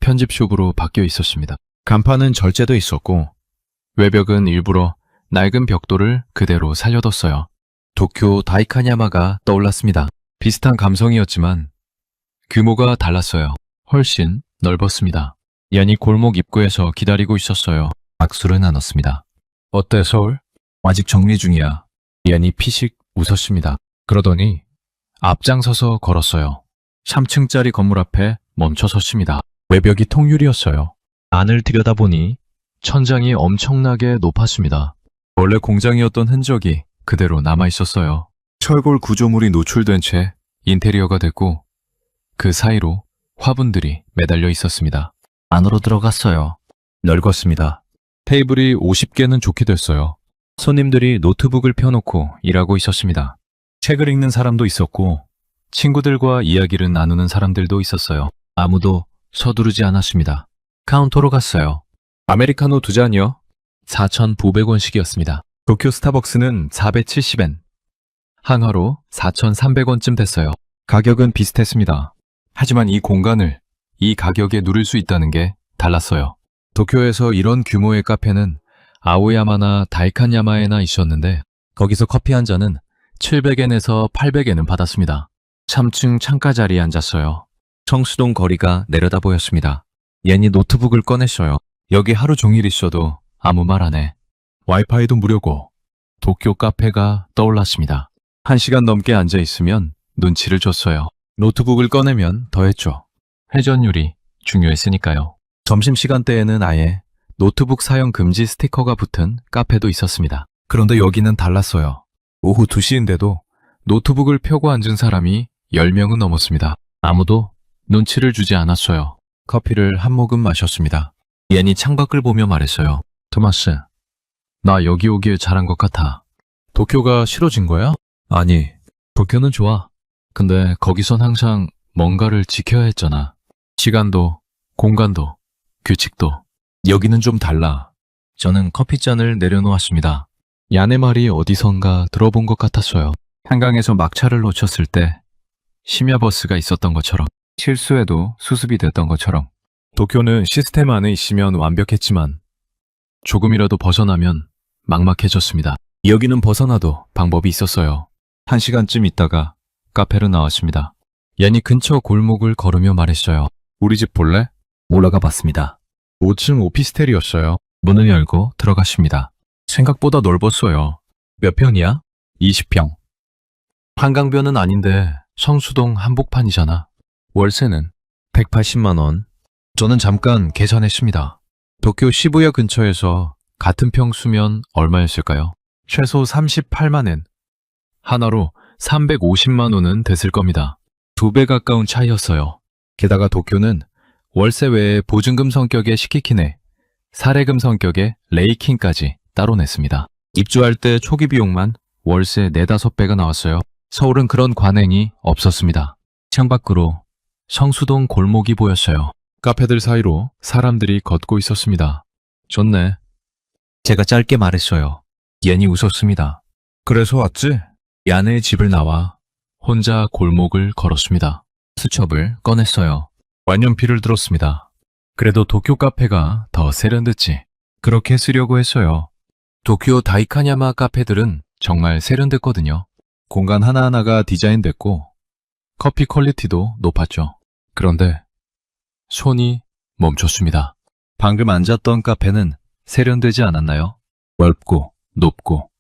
편집숍으로 바뀌어 있었습니다. 간판은 절제돼 있었고 외벽은 일부러 낡은 벽돌을 그대로 살려뒀어요. 도쿄 다이카냐마가 떠올랐습니다. 비슷한 감성이었지만 규모가 달랐어요. 훨씬 넓었습니다. 얀이 골목 입구에서 기다리고 있었어요. 악수를 나눴습니다. 어때 서울? 아직 정리 중이야. 얀이 피식 웃었습니다. 그러더니 앞장서서 걸었어요. 3층짜리 건물 앞에 멈춰 섰습니다. 외벽이 통유리였어요. 안을 들여다보니 천장이 엄청나게 높았습니다. 원래 공장이었던 흔적이 그대로 남아 있었어요. 철골 구조물이 노출된 채 인테리어가 됐고 그 사이로 화분들이 매달려 있었습니다. 안으로 들어갔어요. 넓었습니다. 테이블이 50개는 좋게 됐어요. 손님들이 노트북을 펴놓고 일하고 있었습니다. 책을 읽는 사람도 있었고 친구들과 이야기를 나누는 사람들도 있었어요. 아무도 서두르지 않았습니다. 카운터로 갔어요. 아메리카노 2잔이요. 4,900원씩이었습니다. 도쿄 스타벅스는 470엔. 한화로 4,300원쯤 됐어요. 가격은 비슷했습니다. 하지만 이 공간을 이 가격에 누릴 수 있다는 게 달랐어요. 도쿄에서 이런 규모의 카페는 아오야마나 다이칸야마에나 있었는데 거기서 커피 한 잔은 700엔에서 800엔은 받았습니다. 3층 창가 자리에 앉았어요. 성수동 거리가 내려다 보였습니다. 옌이 노트북을 꺼냈어요. 여기 하루 종일 있어도 아무 말 안 해. 와이파이도 무료고 도쿄 카페가 떠올랐습니다. 1시간 넘게 앉아 있으면 눈치를 줬어요. 노트북을 꺼내면 더했죠. 회전율이 중요했으니까요. 점심시간대에는 아예 노트북 사용 금지 스티커가 붙은 카페도 있었습니다. 그런데 여기는 달랐어요. 오후 2시인데도 노트북을 펴고 앉은 사람이 10명은 넘었습니다. 아무도 눈치를 주지 않았어요. 커피를 한 모금 마셨습니다. 옌이 창밖을 보며 말했어요. 토마스, 나 여기 오길 잘한 것 같아. 도쿄가 싫어진 거야? 아니, 도쿄는 좋아. 근데 거기선 항상 뭔가를 지켜야 했잖아. 시간도, 공간도, 규칙도. 여기는 좀 달라. 저는 커피잔을 내려놓았습니다. 얀의 말이 어디선가 들어본 것 같았어요. 한강에서 막차를 놓쳤을 때 심야버스가 있었던 것처럼, 실수해도 수습이 됐던 것처럼. 도쿄는 시스템 안에 있으면 완벽했지만 조금이라도 벗어나면 막막해졌습니다. 여기는 벗어나도 방법이 있었어요. 1시간쯤 있다가 카페로 나왔습니다. 얀이 근처 골목을 걸으며 말했어요. 우리 집 볼래? 올라가 봤습니다. 5층 오피스텔이었어요. 문을 열고 들어갔습니다. 생각보다 넓었어요. 몇 평이야? 20평. 한강변은 아닌데 성수동 한복판이잖아. 월세는 180만 원. 저는 잠깐 계산했습니다. 도쿄 시부야 근처에서 같은 평수면 얼마였을까요? 최소 38만 엔. 하나로 350만 원은 됐을 겁니다. 2배 가까운 차이였어요. 게다가 도쿄는 월세 외에 보증금 성격의 시키키네, 사례금 성격의 레이킹까지 따로 냈습니다. 입주할 때 초기 비용만 월세 4-5배가 나왔어요. 서울은 그런 관행이 없었습니다. 창밖으로 성수동 골목이 보였어요. 카페들 사이로 사람들이 걷고 있었습니다. 좋네. 제가 짧게 말했어요. 옌이 웃었습니다. 그래서 왔지? 얀의 집을 나와 혼자 골목을 걸었습니다. 수첩을 꺼냈어요. 완연필을 들었습니다. 그래도 도쿄 카페가 더 세련됐지. 그렇게 쓰려고 했어요. 도쿄 다이카냐마 카페들은 정말 세련됐거든요. 공간 하나하나가 디자인됐고 커피 퀄리티도 높았죠. 그런데 손이 멈췄습니다. 방금 앉았던 카페는 세련되지 않았나요? 넓고 높고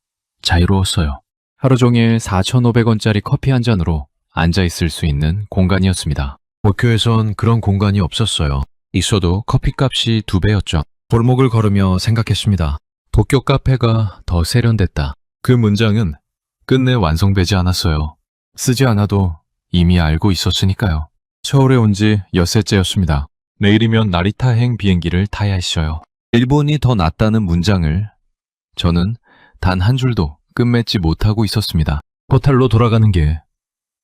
자유로웠어요. 하루 종일 4,500원짜리 커피 한 잔으로 앉아있을 수 있는 공간이었습니다. 도쿄에선 그런 공간이 없었어요. 있어도 커피값이 2배였죠. 골목을 걸으며 생각했습니다. 도쿄 카페가 더 세련됐다. 그 문장은 끝내 완성되지 않았어요. 쓰지 않아도 이미 알고 있었으니까요. 서울에 온 지 엿새째였습니다. 내일이면 나리타행 비행기를 타야 했어요. 일본이 더 낫다는 문장을 저는 단 한 줄도 끝맺지 못하고 있었습니다. 호텔로 돌아가는 게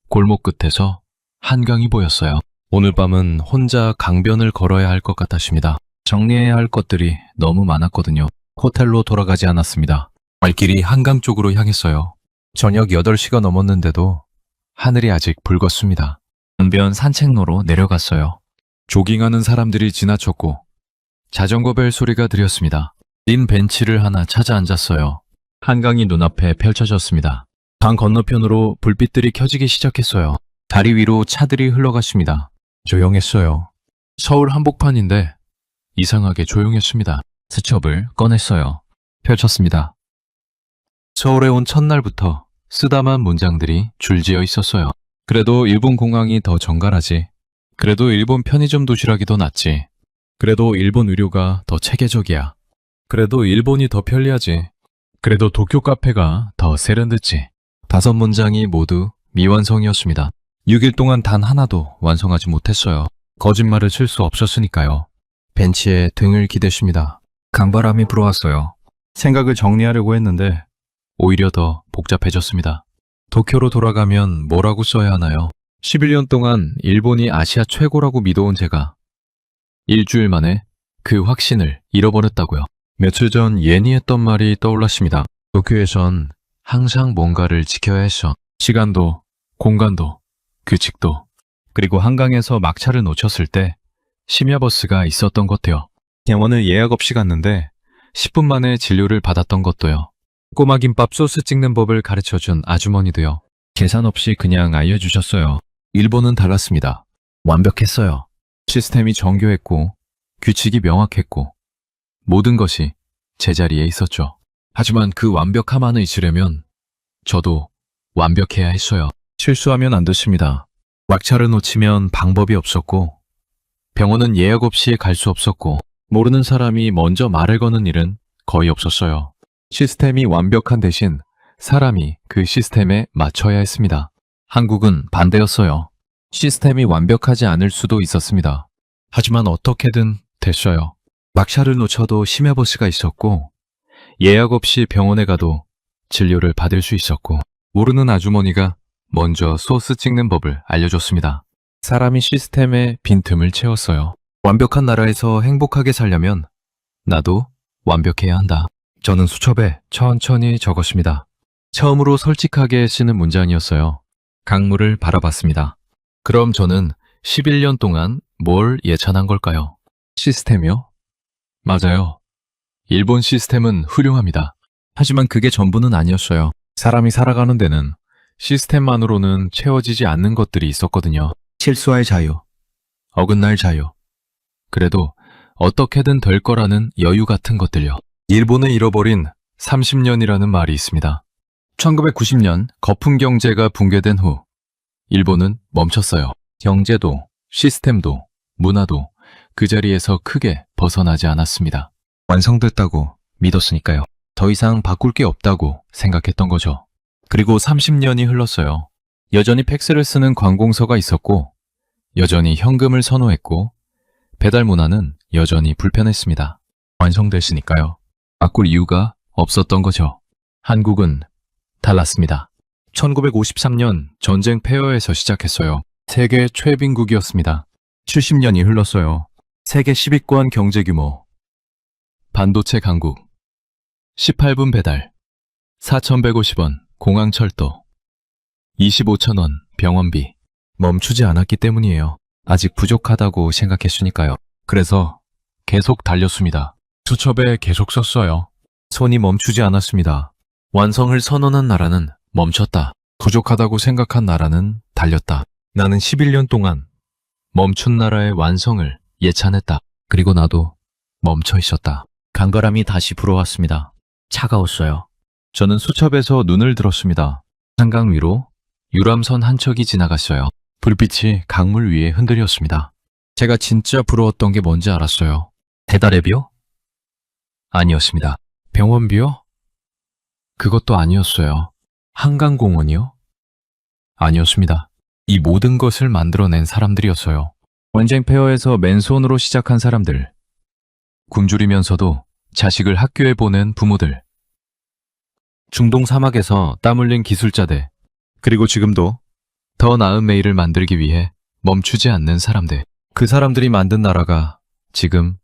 골목 끝에서 한강이 보였어요. 오늘 밤은 혼자 강변을 걸어야 할 것 같았습니다. 정리해야 할 것들이 너무 많았거든요. 호텔로 돌아가지 않았습니다. 발길이 한강 쪽으로 향했어요. 저녁 8시가 넘었는데도 하늘이 아직 붉었습니다. 강변 산책로로 내려갔어요. 조깅하는 사람들이 지나쳤고 자전거 벨 소리가 들렸습니다. 빈 벤치를 하나 찾아 앉았어요. 한강이 눈앞에 펼쳐졌습니다. 강 건너편으로 불빛들이 켜지기 시작했어요. 다리 위로 차들이 흘러갔습니다. 조용했어요. 서울 한복판인데 이상하게 조용했습니다. 수첩을 꺼냈어요. 펼쳤습니다. 서울에 온 첫날부터 쓰다만 문장들이 줄지어 있었어요. 그래도 일본 공항이 더 정갈하지. 그래도 일본 편의점 도시락이 더 낫지. 그래도 일본 의료가 더 체계적이야. 그래도 일본이 더 편리하지. 그래도 도쿄 카페가 더 세련됐지. 5문장이 모두 미완성이었습니다. 6일 동안 단 하나도 완성하지 못했어요. 거짓말을 칠 수 없었으니까요. 벤치에 등을 기댔습니다. 강바람이 불어왔어요. 생각을 정리하려고 했는데 오히려 더 복잡해졌습니다. 도쿄로 돌아가면 뭐라고 써야 하나요? 11년 동안 일본이 아시아 최고라고 믿어온 제가 일주일 만에 그 확신을 잃어버렸다고요. 며칠 전 예니 했던 말이 떠올랐습니다. 도쿄에선 항상 뭔가를 지켜야 했어. 시간도, 공간도, 규칙도. 그리고 한강에서 막차를 놓쳤을 때 심야버스가 있었던 것도요. 병원을 예약 없이 갔는데 10분 만에 진료를 받았던 것도요. 꼬마 김밥 소스 찍는 법을 가르쳐준 아주머니도요. 계산 없이 그냥 알려주셨어요. 일본은 달랐습니다. 완벽했어요. 시스템이 정교했고 규칙이 명확했고 모든 것이 제자리에 있었죠. 하지만 그 완벽함만을 잊으려면 저도 완벽해야 했어요. 실수하면 안 됐습니다. 막차를 놓치면 방법이 없었고 병원은 예약 없이 갈 수 없었고 모르는 사람이 먼저 말을 거는 일은 거의 없었어요. 시스템이 완벽한 대신 사람이 그 시스템에 맞춰야 했습니다. 한국은 반대였어요. 시스템이 완벽하지 않을 수도 있었습니다. 하지만 어떻게든 됐어요. 막차를 놓쳐도 심야버스가 있었고 예약 없이 병원에 가도 진료를 받을 수 있었고 모르는 아주머니가 먼저 소스 찍는 법을 알려줬습니다. 사람이 시스템의 빈틈을 채웠어요. 완벽한 나라에서 행복하게 살려면 나도 완벽해야 한다. 저는 수첩에 천천히 적었습니다. 처음으로 솔직하게 쓰는 문장이었어요. 강물을 바라봤습니다. 그럼 저는 11년 동안 뭘 예찬한 걸까요? 시스템이요? 맞아요. 일본 시스템은 훌륭합니다. 하지만 그게 전부는 아니었어요. 사람이 살아가는 데는 시스템만으로는 채워지지 않는 것들이 있었거든요. 실수할 자유, 어긋날 자유, 그래도 어떻게든 될 거라는 여유 같은 것들요. 일본을 잃어버린 30년이라는 말이 있습니다. 1990년 거품 경제가 붕괴된 후 일본은 멈췄어요. 경제도, 시스템도, 문화도 그 자리에서 크게 벗어나지 않았습니다. 완성됐다고 믿었으니까요. 더 이상 바꿀 게 없다고 생각했던 거죠. 그리고 30년이 흘렀어요. 여전히 팩스를 쓰는 관공서가 있었고 여전히 현금을 선호했고 배달 문화는 여전히 불편했습니다. 완성됐으니까요. 바꿀 이유가 없었던 거죠. 한국은 달랐습니다. 1953년 전쟁 폐허에서 시작했어요. 세계 최빈국이었습니다. 70년이 흘렀어요. 세계 10위권 경제 규모, 반도체 강국, 18분 배달, 4,150원 공항 철도, 25,000원 병원비. 멈추지 않았기 때문이에요. 아직 부족하다고 생각했으니까요. 그래서 계속 달렸습니다. 수첩에 계속 썼어요. 손이 멈추지 않았습니다. 완성을 선언한 나라는 멈췄다. 부족하다고 생각한 나라는 달렸다. 나는 11년 동안 멈춘 나라의 완성을 예찬했다. 그리고 나도 멈춰 있었다. 강바람이 다시 불어왔습니다. 차가웠어요. 저는 수첩에서 눈을 들었습니다. 한강 위로 유람선 한 척이 지나갔어요. 불빛이 강물 위에 흔들렸습니다. 제가 진짜 부러웠던 게 뭔지 알았어요. 배달앱이요? 아니었습니다. 병원비요? 그것도 아니었어요. 한강공원이요? 아니었습니다. 이 모든 것을 만들어낸 사람들이었어요. 원쟁 폐허에서 맨손으로 시작한 사람들, 굶주리면서도 자식을 학교에 보낸 부모들, 중동 사막에서 땀 흘린 기술자들, 그리고 지금도 더 나은 매일을 만들기 위해 멈추지 않는 사람들. 그 사람들이 만든 나라가 지금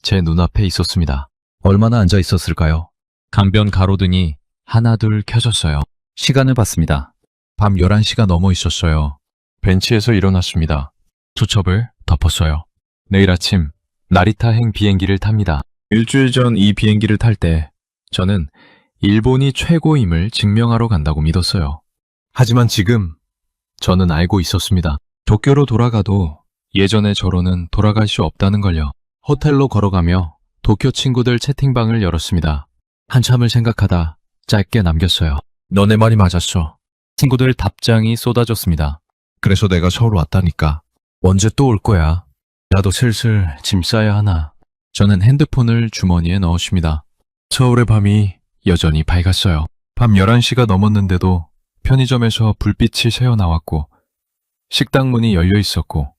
제 눈앞에 있었습니다. 얼마나 앉아 있었을까요? 강변 가로등이 하나둘 켜졌어요. 시간을 봤습니다. 밤 11시가 넘어 있었어요. 벤치에서 일어났습니다. 수첩을 덮었어요. 내일 아침 나리타행 비행기를 탑니다. 일주일 전 이 비행기를 탈 때 저는 일본이 최고임을 증명하러 간다고 믿었어요. 하지만 지금 저는 알고 있었습니다. 도쿄로 돌아가도 예전의 저로는 돌아갈 수 없다는 걸요. 호텔로 걸어가며 도쿄 친구들 채팅방을 열었습니다. 한참을 생각하다 짧게 남겼어요. 너네 말이 맞았어. 친구들 답장이 쏟아졌습니다. 그래서 내가 서울 왔다니까. 언제 또 올 거야? 나도 슬슬 짐 싸야 하나. 저는 핸드폰을 주머니에 넣었습니다. 서울의 밤이 여전히 밝았어요. 밤 11시가 넘었는데도 편의점에서 불빛이 새어나왔고 식당 문이 열려 있었고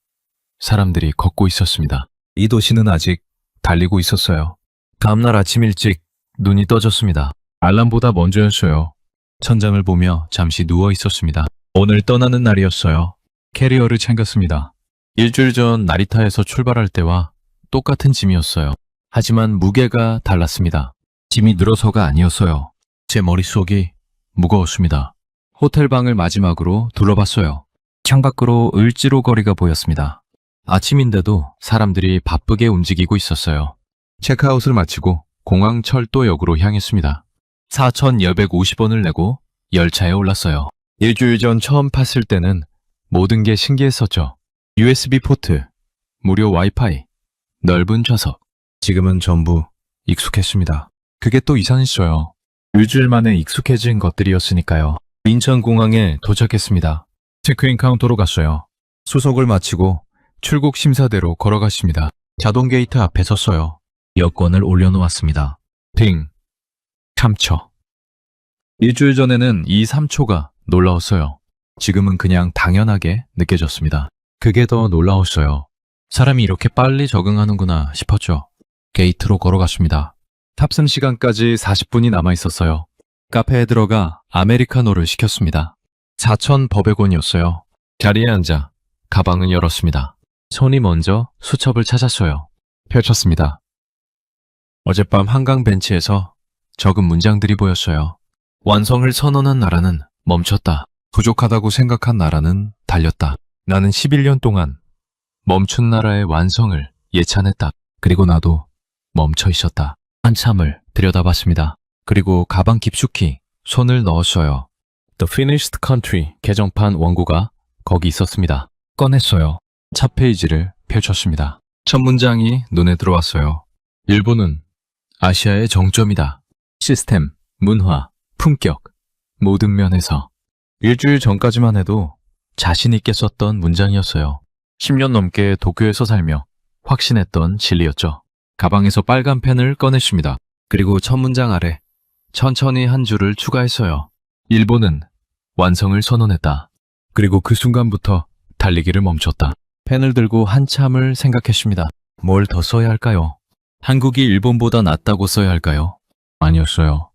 사람들이 걷고 있었습니다. 이 도시는 아직 달리고 있었어요. 다음날 아침 일찍 눈이 떠졌습니다. 알람보다 먼저였어요. 천장을 보며 잠시 누워 있었습니다. 오늘 떠나는 날이었어요. 캐리어를 챙겼습니다. 일주일 전 나리타에서 출발할 때와 똑같은 짐이었어요. 하지만 무게가 달랐습니다. 짐이 늘어서가 아니었어요. 제 머릿속이 무거웠습니다. 호텔 방을 마지막으로 둘러봤어요. 창밖으로 을지로거리가 보였습니다. 아침인데도 사람들이 바쁘게 움직이고 있었어요. 체크아웃을 마치고 공항 철도역으로 향했습니다. 4,250원을 내고 열차에 올랐어요. 일주일 전 처음 팠을 때는 모든 게 신기했었죠. USB 포트, 무료 와이파이, 넓은 좌석. 지금은 전부 익숙했습니다. 그게 또 이상했어요. 일주일 만에 익숙해진 것들이었으니까요. 인천공항에 도착했습니다. 체크인 카운터로 갔어요. 수속을 마치고 출국 심사대로 걸어갔습니다. 자동 게이트 앞에 섰어요. 여권을 올려놓았습니다. 딩. 3초. 일주일 전에는 이 3초가 놀라웠어요. 지금은 그냥 당연하게 느껴졌습니다. 그게 더 놀라웠어요. 사람이 이렇게 빨리 적응하는구나 싶었죠. 게이트로 걸어갔습니다. 탑승 시간까지 40분이 남아 있었어요. 카페에 들어가 아메리카노를 시켰습니다. 4,100원이었어요. 자리에 앉아 가방을 열었습니다. 손이 먼저 수첩을 찾았어요. 펼쳤습니다. 어젯밤 한강 벤치에서 적은 문장들이 보였어요. 완성을 선언한 나라는 멈췄다. 부족하다고 생각한 나라는 달렸다. 나는 11년 동안 멈춘 나라의 완성을 예찬했다. 그리고 나도 멈춰 있었다. 한참을 들여다봤습니다. 그리고 가방 깊숙이 손을 넣었어요. The Finished Country 개정판 원고가 거기 있었습니다. 꺼냈어요. 첫 페이지를 펼쳤습니다. 첫 문장이 눈에 들어왔어요. 일본은 아시아의 정점이다. 시스템, 문화, 품격, 모든 면에서. 일주일 전까지만 해도 자신 있게 썼던 문장이었어요. 10년 넘게 도쿄에서 살며 확신했던 진리였죠. 가방에서 빨간 펜을 꺼냈습니다. 그리고 첫 문장 아래 천천히 한 줄을 추가했어요. 일본은 완성을 선언했다. 그리고 그 순간부터 달리기를 멈췄다. 펜을 들고 한참을 생각했습니다. 뭘 더 써야 할까요? 한국이 일본보다 낫다고 써야 할까요? 아니었어요.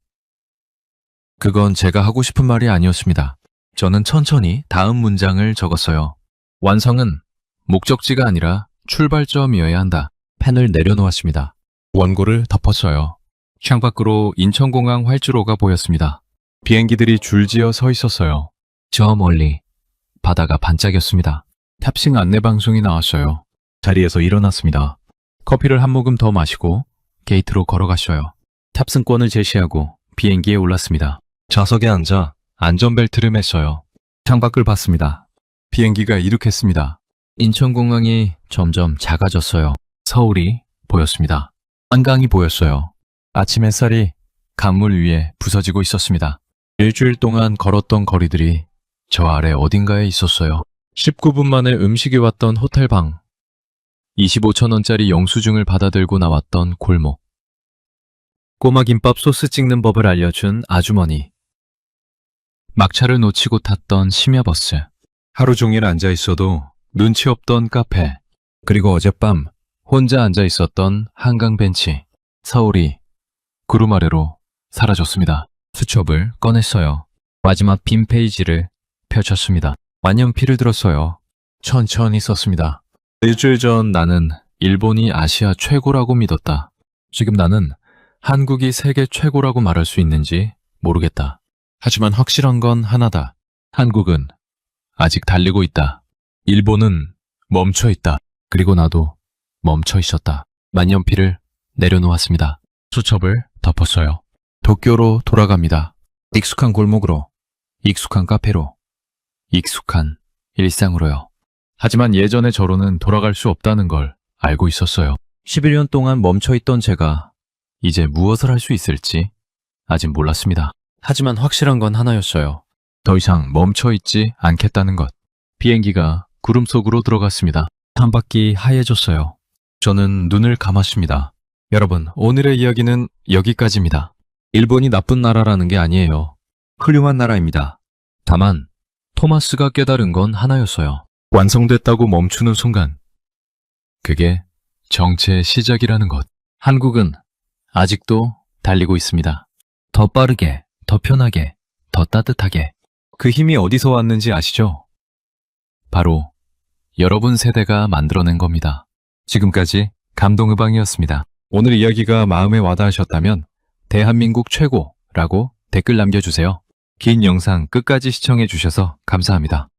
그건 제가 하고 싶은 말이 아니었습니다. 저는 천천히 다음 문장을 적었어요. 완성은 목적지가 아니라 출발점이어야 한다. 펜을 내려놓았습니다. 원고를 덮었어요. 창밖으로 인천공항 활주로가 보였습니다. 비행기들이 줄지어 서 있었어요. 저 멀리 바다가 반짝였습니다. 탑승 안내 방송이 나왔어요. 자리에서 일어났습니다. 커피를 한 모금 더 마시고 게이트로 걸어갔어요. 탑승권을 제시하고 비행기에 올랐습니다. 좌석에 앉아 안전벨트를 맸어요. 창밖을 봤습니다. 비행기가 이륙했습니다. 인천공항이 점점 작아졌어요. 서울이 보였습니다. 한강이 보였어요. 아침 햇살이 강물 위에 부서지고 있었습니다. 일주일 동안 걸었던 거리들이 저 아래 어딘가에 있었어요. 19분 만에 음식이 왔던 호텔 방. 25,000원짜리 영수증을 받아들고 나왔던 골목. 꼬마 김밥 소스 찍는 법을 알려준 아주머니. 막차를 놓치고 탔던 심야버스. 하루 종일 앉아 있어도 눈치 없던 카페. 그리고 어젯밤 혼자 앉아 있었던 한강 벤치. 서울이 구름 아래로 사라졌습니다. 수첩을 꺼냈어요. 마지막 빈 페이지를 펼쳤습니다. 만년필을 들었어요. 천천히 썼습니다. 일주일 전 나는 일본이 아시아 최고라고 믿었다. 지금 나는 한국이 세계 최고라고 말할 수 있는지 모르겠다. 하지만 확실한 건 하나다. 한국은 아직 달리고 있다. 일본은 멈춰 있다. 그리고 나도 멈춰 있었다. 만년필을 내려놓았습니다. 수첩을 덮었어요. 도쿄로 돌아갑니다. 익숙한 골목으로, 익숙한 카페로, 익숙한 일상으로요. 하지만 예전의 저로는 돌아갈 수 없다는 걸 알고 있었어요. 11년 동안 멈춰있던 제가 이제 무엇을 할 수 있을지 아직 몰랐습니다. 하지만 확실한 건 하나였어요. 더 이상 멈춰있지 않겠다는 것. 비행기가 구름 속으로 들어갔습니다. 한 바퀴 하얘졌어요. 저는 눈을 감았습니다. 여러분, 오늘의 이야기는 여기까지입니다. 일본이 나쁜 나라라는 게 아니에요. 훌륭한 나라입니다. 다만 토마스가 깨달은 건 하나였어요. 완성됐다고 멈추는 순간 그게 정체의 시작이라는 것. 한국은 아직도 달리고 있습니다. 더 빠르게, 더 편하게, 더 따뜻하게. 그 힘이 어디서 왔는지 아시죠? 바로 여러분 세대가 만들어낸 겁니다. 지금까지 감동의방이었습니다. 오늘 이야기가 마음에 와닿으셨다면 대한민국 최고라고 댓글 남겨주세요. 긴 영상 끝까지 시청해 주셔서 감사합니다.